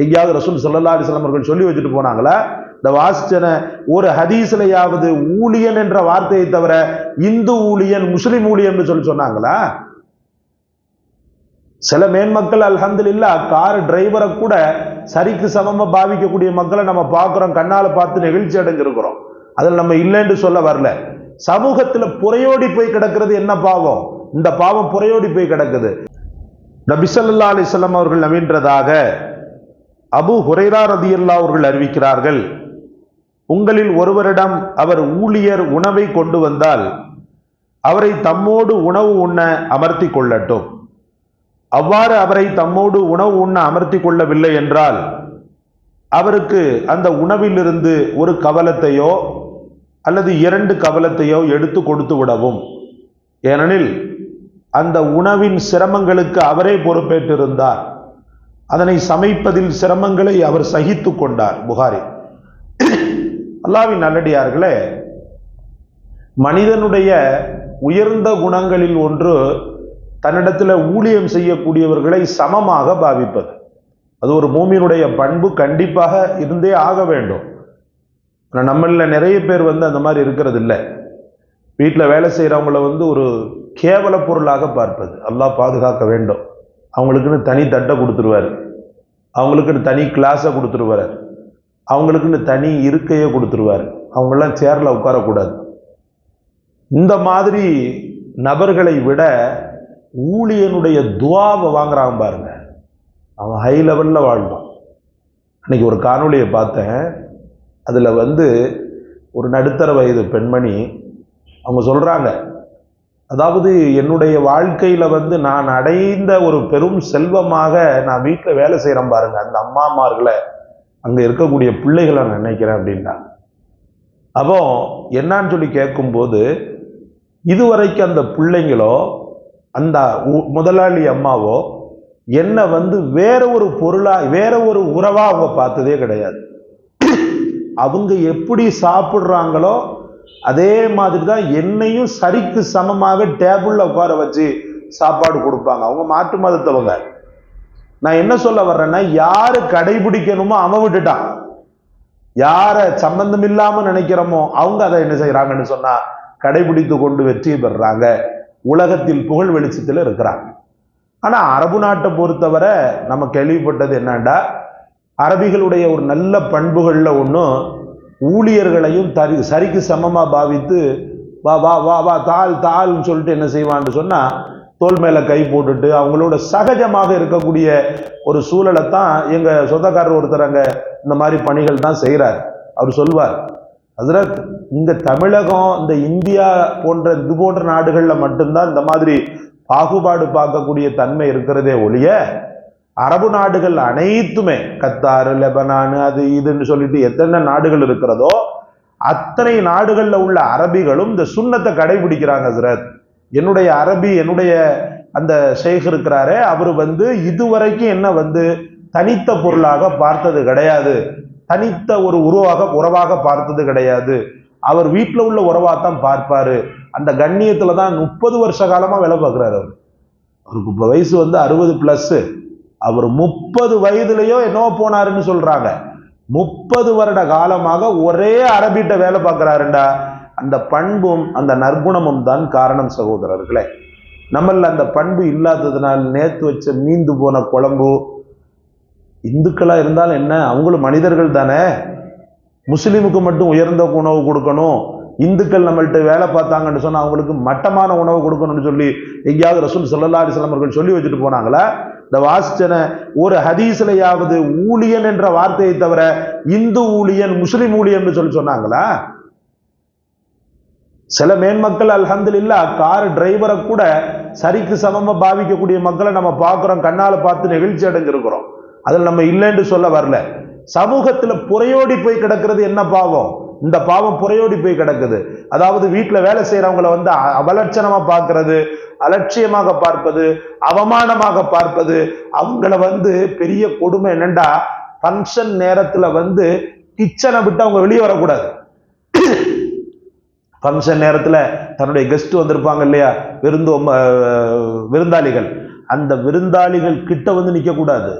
எங்கேயாவது ரசூல் ஸல்லல்லாஹு அலைஹி வஸல்லம் அவர்கள் சொல்லி வச்சுட்டு போனாங்களா? இந்த வாசிச்சன ஒரு ஹதீஸ்லயாவது ஊழியன் என்ற வார்த்தையை தவிர இந்து ஊழியன், முஸ்லிம் ஊழியன் சொல்லி சொன்னாங்களா? சில மேன்மக்கள் அல்ஹம்துலில்லாஹ் கார் டிரைவரை கூட சரிக்கு சமமா பாவிக்கக்கூடிய மக்களை நம்ம பார்க்கிறோம், கண்ணால பார்த்து நெகிழ்ச்சி அடைஞ்சிருக்கிறோம். அதில் நம்ம இல்லைன்னு சொல்ல வரல. சமூகத்துல புறையோடி போய் கிடக்கிறது என்ன பாவம்? இந்த பாவம் புறையோடி போய் கிடக்குது. நபி ஸல்லல்லாஹு அலைஹி வஸல்லம் அவர்கள் நவீன்றதாக அபூ ஹுரைரா ரலியல்லாஹு அவர்கள் அறிவிக்கிறார்கள், உங்களில் ஒருவரிடம் அவர் ஊழியர் உணவை கொண்டு வந்தால் அவரை தம்மோடு உணவு உண்ண அமர்த்தி கொள்ளட்டும். அவ்வாறு அவரை தம்மோடு உணவு உண்ண அமர்த்தி கொள்ளவில்லை என்றால் அவருக்கு அந்த உணவிலிருந்து ஒரு கவலத்தையோ அல்லது 2 கவலத்தையோ எடுத்து கொடுத்து விடவும். ஏனெனில் அந்த உணவின் சிரமங்களுக்கு அவரே பொறுப்பேற்றிருந்தார். அதனை சமைப்பதில் சிரமங்களை அவர் சகித்து கொண்டார். புகாரி. அல்லாஹ்வின் நல்லடியார்களே, மனிதனுடைய உயர்ந்த குணங்களில் ஒன்று தன்னிடத்தில் ஊழியம் செய்யக்கூடியவர்களை சமமாக பாவிப்பது. அது ஒரு மூமினுடைய பண்பு, கண்டிப்பாக இருந்தே ஆக வேண்டும். நம்மள நிறைய பேர் அந்த மாதிரி இருக்கிறது இல்லை. வீட்டில் வேலை செய்கிறவங்கள ஒரு கேவல பொருளாக பார்ப்பது. அல்லாஹ் பாதுகாக்க வேண்டும். அவங்களுக்குன்னு தனி தட்டை கொடுத்துருவார், அவங்களுக்குன்னு தனி கிளாஸை கொடுத்துருவார், அவங்களுக்குன்னு தனி இருக்கையை கொடுத்துருவார். அவங்களாம் சேரில் உட்காரக்கூடாது. இந்த மாதிரி நபர்களை விட ஊழியனுடைய துவாவை வாங்குறான் பாருங்க, அவன் ஹை லெவல்ல வாழ்வான். அன்னைக்கு ஒரு காணொலியை பார்த்தேன். அதில் ஒரு நடுத்தர வயது பெண்மணி அவங்க சொல்றாங்க, அதாவது என்னுடைய வாழ்க்கையில் நான் அடைந்த ஒரு பெரும் செல்வமாக நான் வீட்டில் வேலை செய்கிறேன் பாருங்க, அந்த அம்மாமார்களை, அங்கே இருக்கக்கூடிய பிள்ளைகளை நான் நினைக்கிறேன் அப்படின்னா. அப்போ என்னான்னு சொல்லி கேட்கும்போது, இதுவரைக்கும் அந்த பிள்ளைங்களோ அந்த முதலாளி அம்மாவோ என்ன வேற ஒரு பொருளா, வேற ஒரு உறவா அவங்க பார்த்ததே கிடையாது. அவங்க எப்படி சாப்பிட்றாங்களோ அதே மாதிரி தான் என்னையும் சரிக்கு சமமாக டேபிள்ல உட்கார வச்சு சாப்பாடு கொடுப்பாங்க. அவங்க மாற்று மதத்தவங்க. நான் என்ன சொல்ல வர்றேன்னா, யாரு கடைபிடிக்கணுமோ அவன் விட்டுட்டான். யார சம்பந்தம் இல்லாம நினைக்கிறோமோ அவங்க அதை என்ன செய்யறாங்கன்னு சொன்னா கடைபிடித்து கொண்டு வெற்றி பெறாங்க, உலகத்தில் புகழ் வெளிச்சத்தில் இருக்கிறாங்க. ஆனா அரபு நாட்டை பொறுத்தவரை நம்ம கேள்விப்பட்டது என்னண்டா, அரபிகளுடைய ஒரு நல்ல பண்புகள்ல ஒன்றும் ஊழியர்களையும் சரிக்கு சமமா பாவித்து வா வா வா வா தாள் தாள்னு சொல்லிட்டு என்ன செய்வான்னு சொன்னா தோல் மேல கை போட்டுட்டு அவங்களோட சகஜமாக இருக்கக்கூடிய ஒரு சூழலை தான் எங்க சொந்தக்காரர் ஒருத்தர் அங்க இந்த மாதிரி பணிகள் தான் செய்யறாரு. அவர் சொல்வார், ஹஸ்ரத், இந்த தமிழகம், இந்த இந்தியா போன்ற இது போன்ற நாடுகள்ல மட்டும்தான் இந்த மாதிரி பாகுபாடு பார்க்கக்கூடிய தன்மை இருக்கிறதே ஒழிய, அரபு நாடுகள் அனைத்துமே, கத்தார், லெபனான், அது இதுன்னு சொல்லிட்டு எத்தனை நாடுகள் இருக்கிறதோ அத்தனை நாடுகள்ல உள்ள அரபிகளும் இந்த சுன்னத்தை கடைபிடிக்கிறாங்க. ஹஸ்ரத், என்னுடைய அரபி, என்னுடைய அந்த ஷேக் இருக்கிறாரே, அவர் இதுவரைக்கும் என்ன தனித்த பொருளாக பார்த்தது கிடையாது, தனித்த ஒரு உறவாக பார்த்தது கிடையாது. அவர் வீட்டில் உள்ள உறவாத்தான் பார்ப்பாரு. அந்த கண்ணியத்துல தான் 30 வருஷ காலமா வேலை பார்க்கிறாரு. அவருக்கு இப்ப வயசு 60+. அவர் 30 வயதுலயோ என்னவோ போனாருன்னு சொல்றாங்க. 30 வருட காலமாக ஒரே அரபிட்ட வேலை பார்க்கிறாருண்டா, அந்த பண்பும் அந்த நற்குணமும் தான் காரணம். சகோதரர்களே, நம்மள அந்த பண்பு இல்லாததுனால் நேத்து வச்ச மீந்து போன குழம்பு, இந்துக்களா இருந்தாலும் என்ன, அவங்களும் மனிதர்கள் தானே. முஸ்லிமுக்கு மட்டும் உயர்ந்த உணவு கொடுக்கணும், இந்துக்கள் நம்மள்ட்ட வேலை பார்த்தாங்கன்னு சொன்னா அவங்களுக்கு மட்டமான உணவு கொடுக்கணும்னு சொல்லி எங்கேயாவது ரசூல் ஸல்லல்லாஹு அலைஹி வஸல்லம் அவர்கள் சொல்லி வச்சுட்டு போனாங்களா? இந்த வாசிச்சன ஒரு ஹதீஸ்லயாவது ஊழியன் என்ற வார்த்தையை தவிர இந்து ஊழியன், முஸ்லிம் ஊழியன் சொல்லி சொன்னாங்களா? சில மேன்மக்கள் அல்ஹம்துலில்லாஹ் கார் டிரைவரை கூட சரிக்கு சமமா பாவிக்கக்கூடிய மக்களை நம்ம பார்க்கிறோம், கண்ணால பார்த்து நெகிழ்ச்சி அடைஞ்சிருக்கிறோம். அதில் நம்ம இல்லைன்னு சொல்ல வரல. சமூகத்துல புறையோடி போய் கிடக்கிறது என்ன பாவம்? இந்த பாவம் புறையோடி போய் கிடக்குது. அதாவது வீட்டுல வேலை செய்யறவங்களை அவலட்சணமா பார்க்கிறது, அலட்சியமாக பார்ப்பது, அவமானமாக பார்ப்பது. அவங்கள பெரிய கொடுமை என்னண்டா, ஃபங்க்ஷன் நேரத்துல கிச்சனை விட்டு அவங்க வெளியே வரக்கூடாது. ஃபங்க்ஷன் நேரத்துல தன்னுடைய கெஸ்ட் வந்திருப்பாங்க இல்லையா, விருந்தாளிகள், அந்த விருந்தாளிகள் கிட்ட நிக்க கூடாது.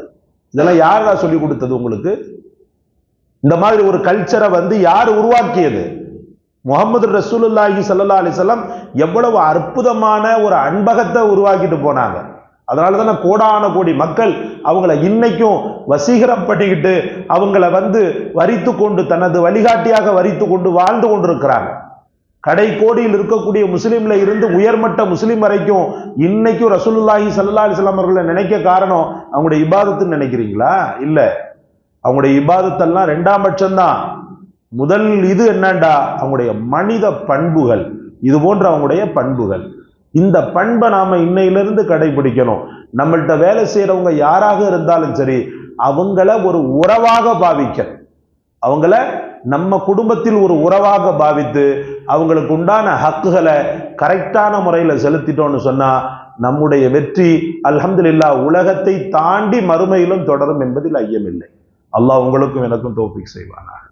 இதெல்லாம் யாரா சொல்லி கொடுத்தது உங்களுக்கு? இந்த மாதிரி ஒரு கல்ச்சரை யார் உருவாக்கியது? முகமது ரசூலுல்லாஹி ஸல்லல்லாஹு அலைஹி வஸல்லம் எவ்வளவு அற்புதமான ஒரு அன்பகத்தை உருவாக்கிட்டு போனாங்க. அதனாலதான் கோடான கோடி மக்கள் அவங்கள இன்னைக்கும் வசீகரம் பண்ணிக்கிட்டு அவங்கள வரித்து கொண்டு தனது வழிகாட்டியாக வரித்து கொண்டு வாழ்ந்து கொண்டிருக்கிறாங்க. கடை கோடியில் இருக்கக்கூடிய முஸ்லீம்ல இருந்து உயர்மட்ட முஸ்லீம் வரைக்கும் இன்னைக்கும் ரசூலுல்லாஹி ஸல்லல்லாஹு அலைஹி வஸல்லம் அவர்களை நினைக்க காரணம் அவங்களுடைய இபாதத்துன்னு நினைக்கிறீங்களா? இல்ல, அவங்களுடைய இபாதத்தெல்லாம் ரெண்டாம் பட்சம்தான். முதல் இது என்னண்டா அவங்களுடைய மனித பண்புகள், இது போன்ற அவங்களுடைய பண்புகள். இந்த பண்பை நாம இன்னையிலிருந்து கடைபிடிக்கணும். நம்மள்கிட்ட வேலை செய்யறவங்க யாராக இருந்தாலும் சரி, அவங்கள ஒரு உறவாக பாவிக்க, அவங்கள நம்ம குடும்பத்தில் ஒரு உறவாக பாவித்து அவங்களுக்கு உண்டான ஹக்குகளை கரெக்டான முறையில் செலுத்திட்டோம்னு சொன்னா நம்முடைய வெற்றி அல்ஹம்துலில்லாஹ் உலகத்தை தாண்டி மறுமையிலும் தொடரும் என்பதில் ஐயமில்லை. அல்லாஹ் உங்களுக்கும் எனக்கும் தௌஃபீக் செய்வானாக.